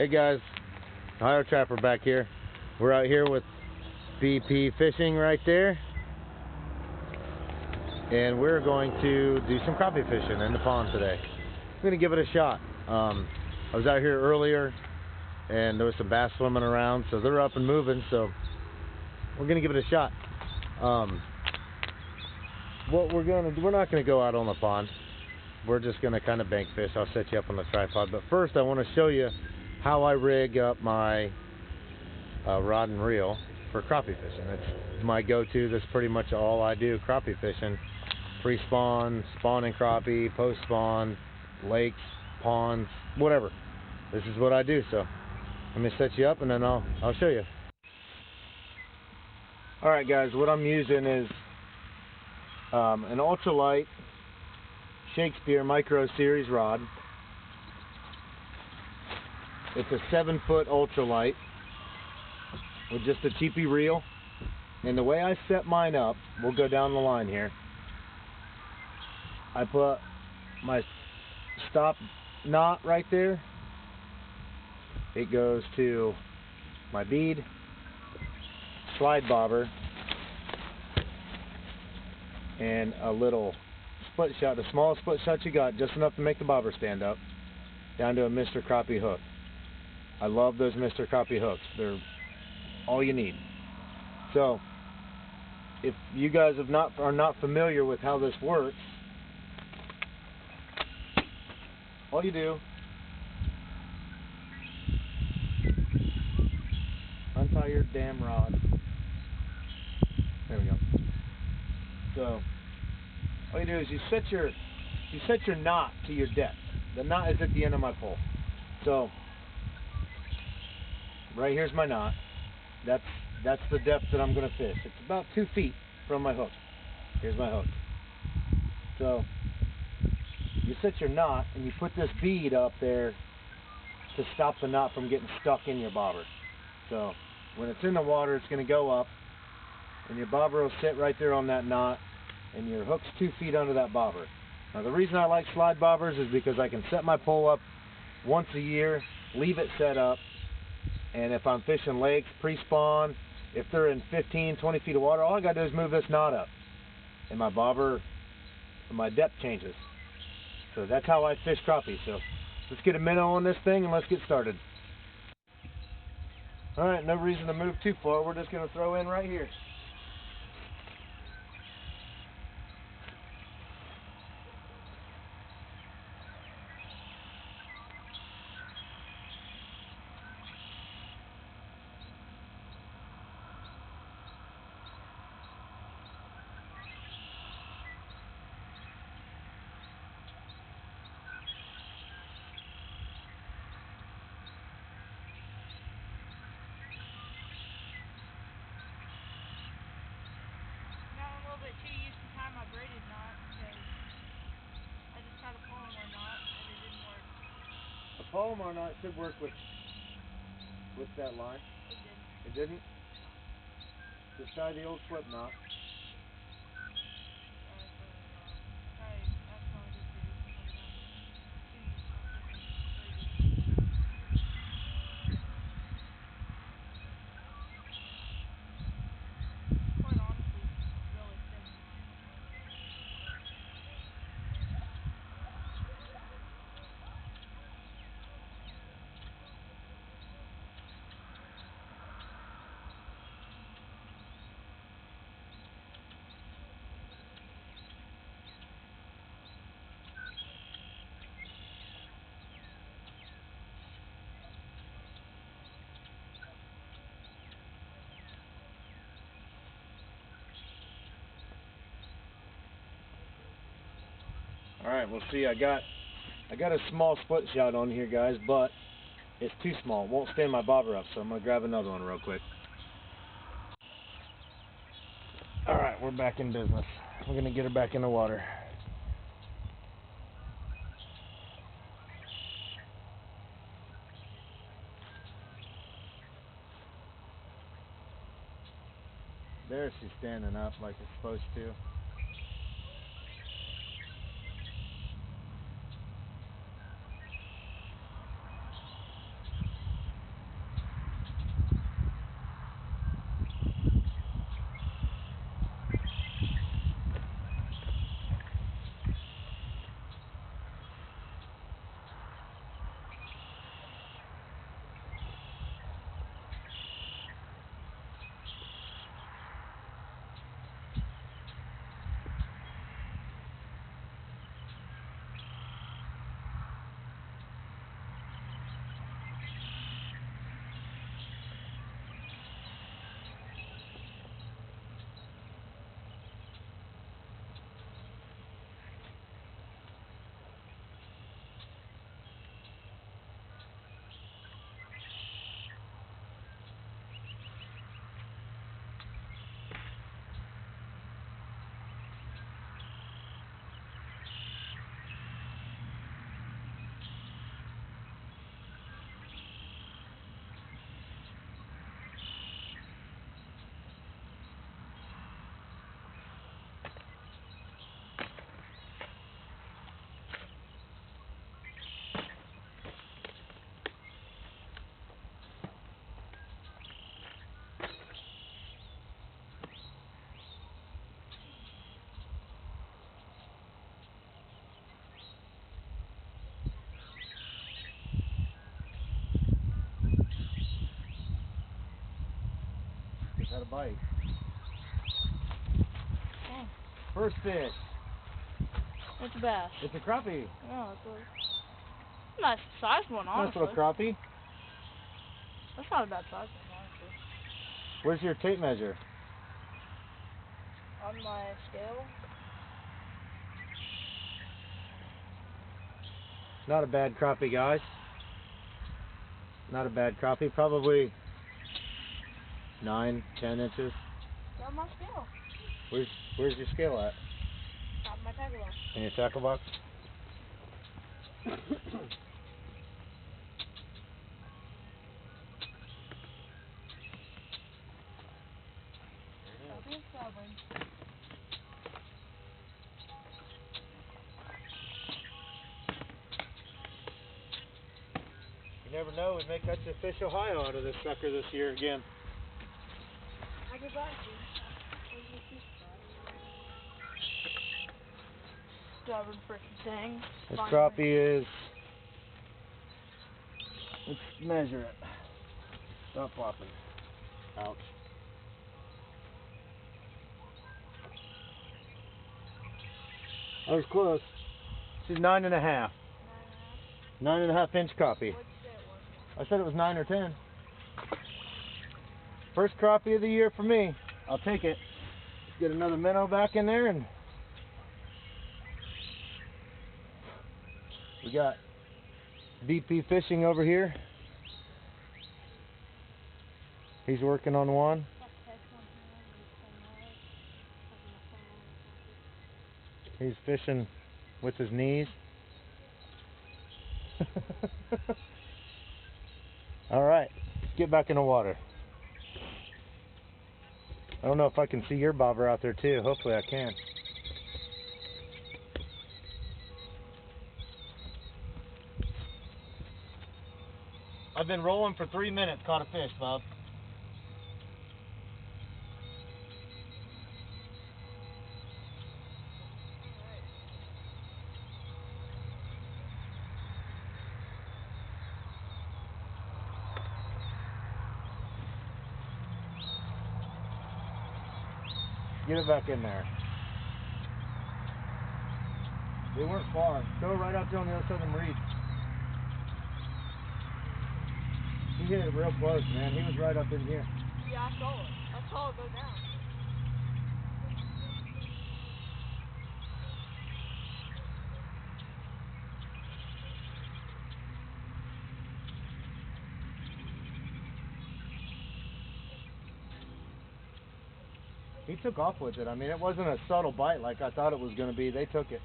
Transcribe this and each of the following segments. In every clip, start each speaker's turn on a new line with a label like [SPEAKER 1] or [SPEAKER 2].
[SPEAKER 1] Hey guys, Ohio Trapper back here. We're out here with BP Fishing right there, and we're going to do some crappie fishing in the pond today. I'm going to give it a shot. I was out here earlier and there was some bass swimming around, so they're up and moving, so we're going to give it a shot. What we're going to do, we're not going to go out on the pond. We're just going to kind of bank fish. I'll set you up on the tripod, but first I want to show you how I rig up my rod and reel for crappie fishing. It's my go-to. That's pretty much all I do crappie fishing. Pre-spawn, spawning crappie, post-spawn, lakes, ponds, whatever. This is what I do. So let me set you up and then I'll show you. Alright guys, what I'm using is an ultralight Shakespeare Micro Series rod. It's a 7-foot ultralight with just a cheapy reel. And the way I set mine up, we'll go down the line here. I put my stop knot right there. It goes to my bead, slide bobber, and a little split shot, the smallest split shot you got, just enough to make the bobber stand up, down to a Mr. Crappie hook. I love those Mr. Crappie hooks. They're all you need. So, if you guys are not familiar with how this works, all you do, untie your damn rod. There we go. So, all you do is you set your knot to your depth. The knot is at the end of my pole. So, right here's my knot. That's the depth that I'm going to fish. It's about 2 feet from my hook. Here's my hook. So you set your knot and you put this bead up there to stop the knot from getting stuck in your bobber. So when it's in the water, it's going to go up and your bobber will sit right there on that knot and your hook's 2 feet under that bobber. Now the reason I like slide bobbers is because I can set my pole up once a year, leave it set up, and if I'm fishing lakes, pre-spawn, if they're in 15, 20 feet of water, all I got to do is move this knot up. And my bobber, my depth changes. So that's how I fish crappie. So let's get a minnow on this thing and let's get started. Alright, no reason to move too far. We're just going to throw in right here.
[SPEAKER 2] Too used to tie my braided knot because I just tried a Palomar knot and it didn't work.
[SPEAKER 1] A Palomar knot should work with that line.
[SPEAKER 2] It didn't.
[SPEAKER 1] It didn't? Just tie the old slip knot. Alright, we'll see. I got a small split shot on here, guys, but it's too small. It won't stand my bobber up, so I'm going to grab another one real quick. Alright, we're back in business. We're going to get her back in the water. There she's standing up like it's supposed to. got a bite.
[SPEAKER 2] Dang.
[SPEAKER 1] First fish.
[SPEAKER 2] It's a bass.
[SPEAKER 1] It's a crappie.
[SPEAKER 2] Yeah, it's a nice size one,
[SPEAKER 1] Nice
[SPEAKER 2] honestly.
[SPEAKER 1] little crappie.
[SPEAKER 2] That's not a bad size one, honestly.
[SPEAKER 1] Where's your tape measure?
[SPEAKER 2] On my scale.
[SPEAKER 1] Not a bad crappie, guys. Not a bad crappie. Probably 9, 10 inches.
[SPEAKER 2] On my scale.
[SPEAKER 1] Where's your scale at?
[SPEAKER 2] Top of my tackle box.
[SPEAKER 1] In your tackle box?
[SPEAKER 2] Stubborn, stubborn.
[SPEAKER 1] You never know, we may catch a fish Ohio out of this sucker this year again.
[SPEAKER 2] I'll get back to you. Stubborn freaking thing.
[SPEAKER 1] This
[SPEAKER 2] Finally.
[SPEAKER 1] crappie is, let's measure it. Stop flopping. Ouch. I was close. She's 9.5. 9.5 inch crappie.
[SPEAKER 2] What'd you say it was?
[SPEAKER 1] I said it was 9 or 10. First crappie of the year for me. I'll take it. Let's get another minnow back in there, and we got BP Fishing over here. He's working on one. He's fishing with his knees. All right, let's get back in the water. I don't know if I can see your bobber out there too. Hopefully I can. I've been rolling for 3 minutes, caught a fish, Bob. Get it back in there. They weren't far. Throw it right out there on the other side of them reeds. He hit it real close, man. He was right up in here.
[SPEAKER 2] Yeah, I saw it. I saw it go down.
[SPEAKER 1] He took off with it. I mean, it wasn't a subtle bite like I thought it was going to be. They took it.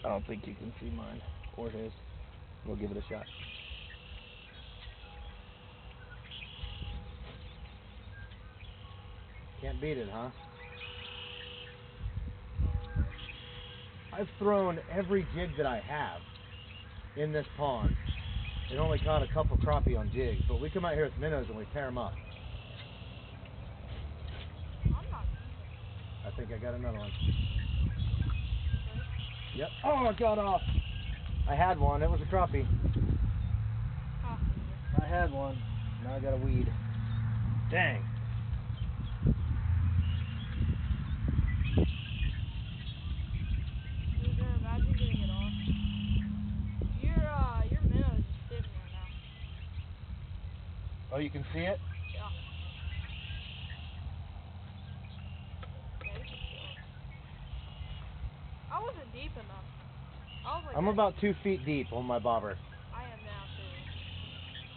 [SPEAKER 1] I don't think you can see mine or his. We'll give it a shot. Can't beat it, huh? I've thrown every jig that I have in this pond. It only caught a couple crappie on jigs, but we come out here with minnows and we tear them up.
[SPEAKER 2] I'm not.
[SPEAKER 1] I think I got another one. Yep. Oh, it got off. I had one. It was a crappie.
[SPEAKER 2] Huh.
[SPEAKER 1] I had one. Now I got a weed. Dang.
[SPEAKER 2] Loser, imagine getting it off. Your minnow is just sitting right now.
[SPEAKER 1] Oh, you can see it?
[SPEAKER 2] Yeah. Yeah, you can see it. I wasn't deep enough. I was like
[SPEAKER 1] I'm
[SPEAKER 2] that.
[SPEAKER 1] about 2 feet deep on my bobber.
[SPEAKER 2] I am now too.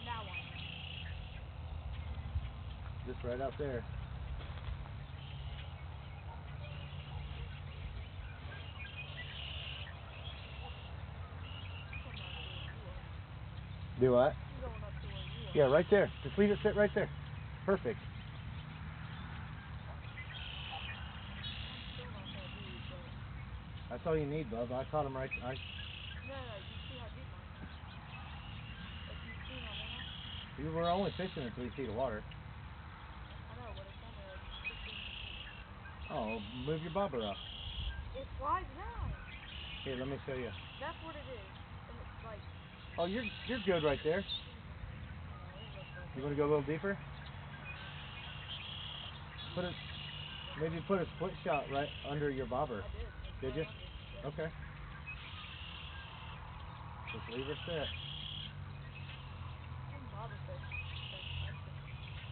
[SPEAKER 2] Now I am.
[SPEAKER 1] Just right out there. Do what?
[SPEAKER 2] I'm going up to where you are.
[SPEAKER 1] Yeah, right there. Just leave it sit right there. Perfect.
[SPEAKER 2] I'm still not that deep, but...
[SPEAKER 1] That's all you need, bub. I caught him right.
[SPEAKER 2] No, you see how deep I am. Like, you see my minnow?
[SPEAKER 1] You were only fishing in 3 feet of water.
[SPEAKER 2] I know, but it's only like 15 feet.
[SPEAKER 1] Oh, move your bobber up.
[SPEAKER 2] It slides down.
[SPEAKER 1] Here, let me show you.
[SPEAKER 2] That's what it is. like.
[SPEAKER 1] Oh, you're good right there. You want to go a little deeper? Maybe put a split shot right under your bobber.
[SPEAKER 2] I did.
[SPEAKER 1] Did you?
[SPEAKER 2] Yeah.
[SPEAKER 1] Okay. Just leave her sit.
[SPEAKER 2] I'm bobber fish.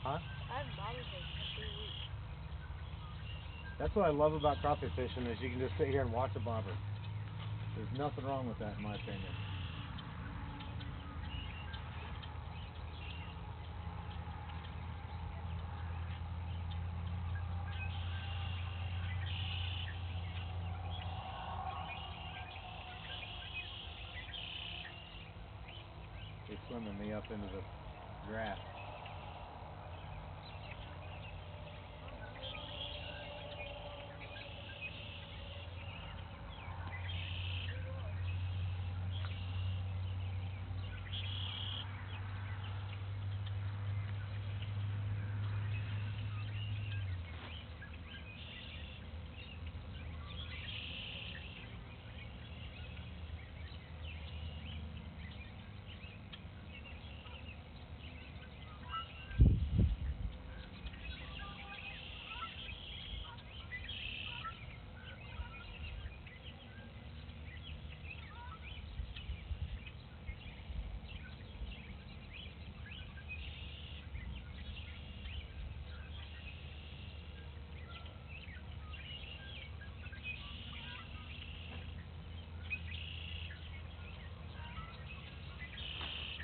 [SPEAKER 1] Huh?
[SPEAKER 2] I haven't bobber fished in 3 weeks.
[SPEAKER 1] That's what I love about crappie fishing is you can just sit here and watch a bobber. There's nothing wrong with that in my opinion. He's swimming me up into the grass.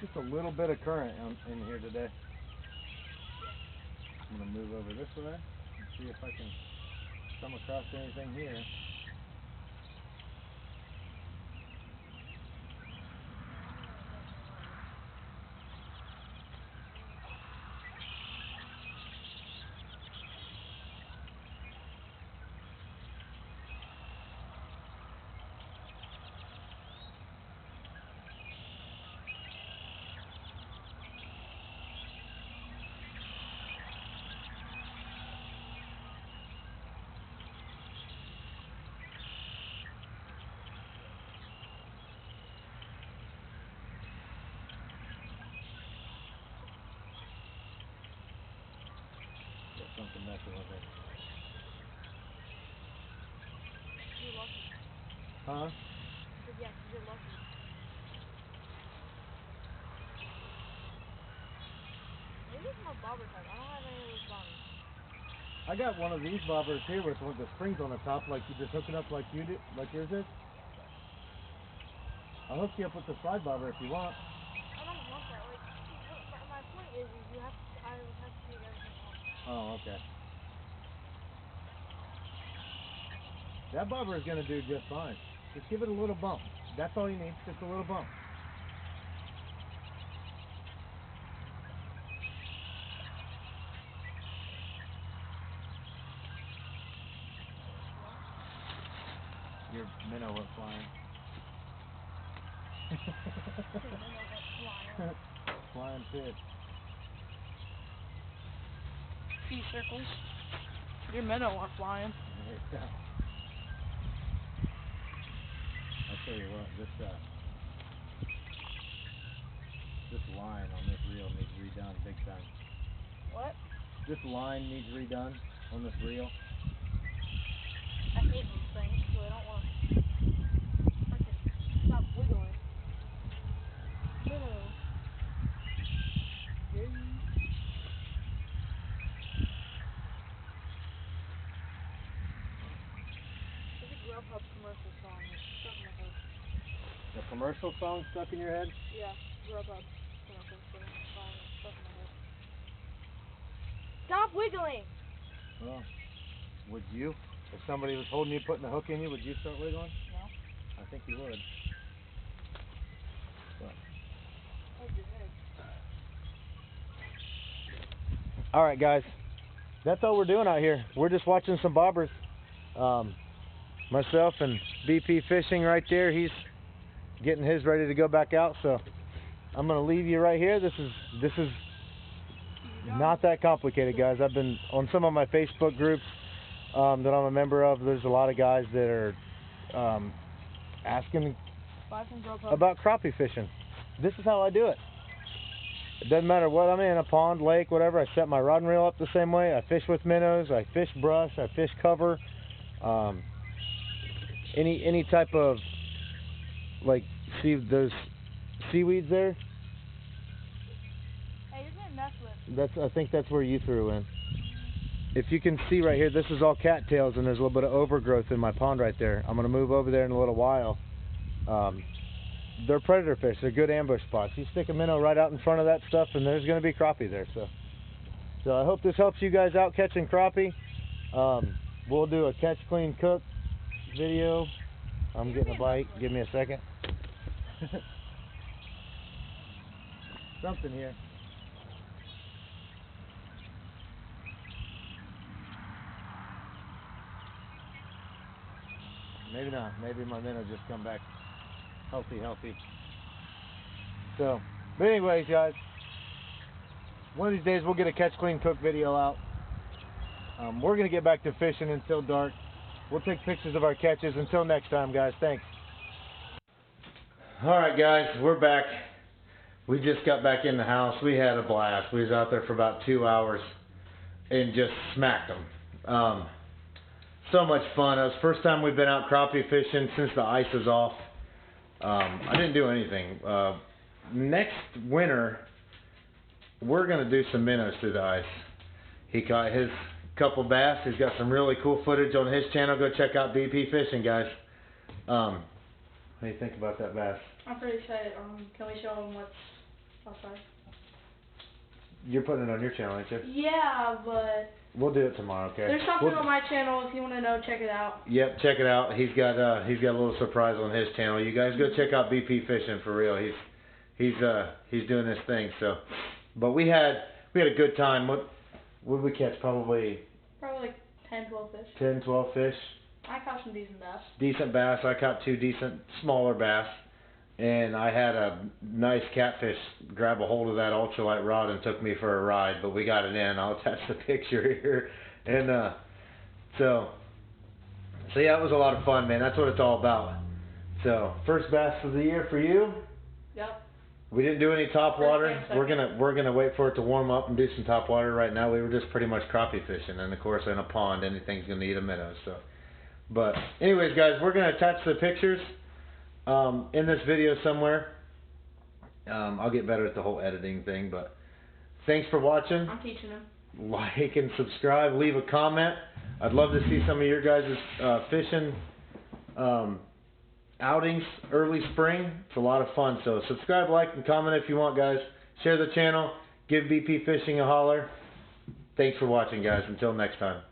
[SPEAKER 1] Just a little bit of current in here today. I'm going to move over this way and see if I can come across anything here. Got something messing with it.
[SPEAKER 2] You're lucky.
[SPEAKER 1] Huh?
[SPEAKER 2] I said, yes, you're lucky. Maybe it's my bobber type. I don't have any of those bobbers.
[SPEAKER 1] I got one of these bobbers here with the springs on the top, like you just hook it up like you did, like yours is. I'll hook you up with the slide bobber if you want.
[SPEAKER 2] I don't want that. Like, my point is you have to, I would have to take everything off now.
[SPEAKER 1] Oh, okay. That bobber is going to do just fine. Just give it a little bump. That's all you need, just a little bump. Your minnow went flying.
[SPEAKER 2] Your minnow went flying.
[SPEAKER 1] Flying fish.
[SPEAKER 2] Sea circles. Your minnow went flying.
[SPEAKER 1] Yeah. I'll tell you what, this line on this reel needs redone big time.
[SPEAKER 2] What?
[SPEAKER 1] This line needs redone on this reel.
[SPEAKER 2] I hate these things, so I don't want to freaking stop wiggling. Minnow. Yay. There's a Grubhub commercial song that's stuck in my head.
[SPEAKER 1] The commercial song stuck in your head?
[SPEAKER 2] Yeah, Grubhub commercial stuck in my head. Stop wiggling!
[SPEAKER 1] Well, would you? If somebody was holding you, putting a hook in you, would you start wiggling?
[SPEAKER 2] No.
[SPEAKER 1] I think you would. But.
[SPEAKER 2] Hold your head.
[SPEAKER 1] All right, guys. That's all we're doing out here. We're just watching some bobbers. Myself and BP Fishing right there. He's getting his ready to go back out. So I'm going to leave you right here. This is not that complicated, guys. I've been on some of my Facebook groups that I'm a member of. There's a lot of guys that are asking about crappie fishing. This is how I do it. It doesn't matter what I'm in, a pond, lake, whatever. I set my rod and reel up the same way. I fish with minnows. I fish brush. I fish cover. Any type of, like, see those seaweeds there?
[SPEAKER 2] Hey, you're getting messed with.
[SPEAKER 1] I think that's where you threw in. If you can see right here, this is all cattails, and there's a little bit of overgrowth in my pond right there. I'm going to move over there in a little while. They're predator fish. They're good ambush spots. You stick a minnow right out in front of that stuff, and there's going to be crappie there. So I hope this helps you guys out catching crappie. We'll do a catch, clean, cook video. I'm getting a bite. Give me a second. Something here. Maybe not. Maybe my minnow just come back healthy. So, but anyways, guys, one of these days we'll get a catch, clean, cook video out. We're gonna get back to fishing until dark. We'll take pictures of our catches. Until next time, guys. Thanks. All right, guys, we're back. We just got back in the house. We had a blast. We was out there for about 2 hours and just smacked them. So much fun. It was the first time we've been out crappie fishing since the ice is off. I didn't do anything. Next winter, we're going to do some minnows through the ice. He caught his couple bass. He's got some really cool footage on his channel. Go check out BP Fishing, guys. What do you think about that bass?
[SPEAKER 2] I'm pretty excited. Can we show them what's outside?
[SPEAKER 1] You're putting it on your channel, aren't you?
[SPEAKER 2] Yeah, but
[SPEAKER 1] we'll do it tomorrow, okay?
[SPEAKER 2] There's something on my channel if you want to know. Check it out.
[SPEAKER 1] Yep, check it out. He's got a little surprise on his channel. You guys go check out BP Fishing for real. He's doing this thing. So, but we had a good time. What did we catch? Probably
[SPEAKER 2] like 10, 12 fish.
[SPEAKER 1] 10, 12 fish.
[SPEAKER 2] I caught some decent bass.
[SPEAKER 1] Decent bass. I caught 2 decent smaller bass. And I had a nice catfish grab a hold of that ultralight rod and took me for a ride, but we got it in. I'll attach the picture here. And so yeah, it was a lot of fun, man. That's what it's all about. So, first bass of the year for you.
[SPEAKER 2] Yep.
[SPEAKER 1] We didn't do any top water. We're gonna wait for it to warm up and do some top water. Right now, we were just pretty much crappie fishing, and of course, in a pond, anything's gonna eat a minnow. So, but anyways, guys, we're gonna attach the pictures in this video somewhere. I'll get better at the whole editing thing, but thanks for watching.
[SPEAKER 2] I'm teaching him.
[SPEAKER 1] Like and subscribe. Leave a comment. I'd love to see some of your guys' fishing outings early spring. It's a lot of fun. So subscribe, like, and comment if you want, guys. Share the channel. Give BP Fishing a holler. Thanks for watching, guys. Until next time.